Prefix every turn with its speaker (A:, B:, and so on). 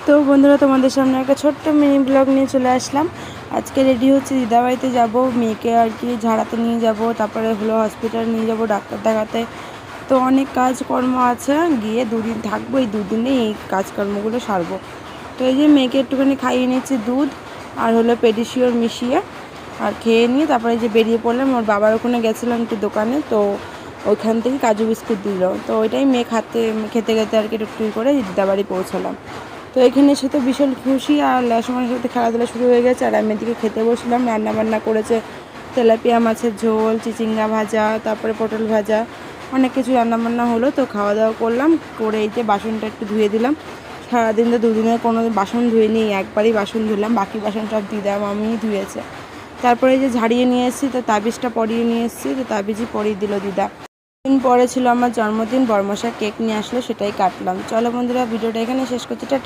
A: তো বন্ধুরা, তোমাদের সামনে একটা ছোট্ট মিনি ব্লগ নিয়ে চলে আসলাম। আজকে রেডি হচ্ছে, দিদাবাড়িতে যাব, মেয়েকে আর কি ঝাড়াতে নিয়ে যাব, তারপরে হলো হসপিটাল নিয়ে যাব ডাক্তার দেখাতে। তো অনেক কাজকর্ম আছে, গিয়ে দুদিন থাকবো, এই দুদিনে এই কাজকর্মগুলো সারবো। তো এই যে মেয়েকে একটুখানি খাইয়ে নিচ্ছি দুধ আর হলো পেডিশিওর মিশিয়ে, আর খেয়ে নিয়ে তারপরে যে বেরিয়ে পড়লাম। ওর বাবার ওখানে গেছিলাম একটু দোকানে, তো ওইখান থেকে কাজু বিস্কুট দিল, তো ওইটাই মেয়ে খেতে খেতে আর কি টুকটুকি করে দিদাবাড়ি পৌঁছালাম। তো এখানে এসে তো ভীষণ খুশি, আর লেসমনের সাথে খেলাধুলা শুরু হয়ে গেছে। আর আমি এদিকে খেতে বসলাম। রান্নাবান্না করেছে তেলাপিয়া মাছের ঝোল, চিচিঙ্গা ভাজা, তারপরে পটল ভাজা, অনেক কিছু রান্নাবান্না হলো। তো খাওয়া দাওয়া করলাম, করে এই যে বাসনটা একটু ধুয়ে দিলাম। সারাদিন তো দুদিনে কোনো বাসন ধুইনি, একবারই বাসন ধুলাম, বাকি বাসন সব দিদা মামিই ধুয়েছে। তারপরে এই যে ঝাড়িয়ে নিয়ে এসেছি, তো তাবিজটা পরিয়ে নিয়ে এসেছি, তো তাবিজই পরিয়ে দিল দিদা। দিন পরে ছিল আমার জন্মদিন, বরমশা কেক নিয়ে আসলো, সেটাই কাটলাম। চলো বন্ধুরা, ভিডিওটা এখানে শেষ করছি। টাটা।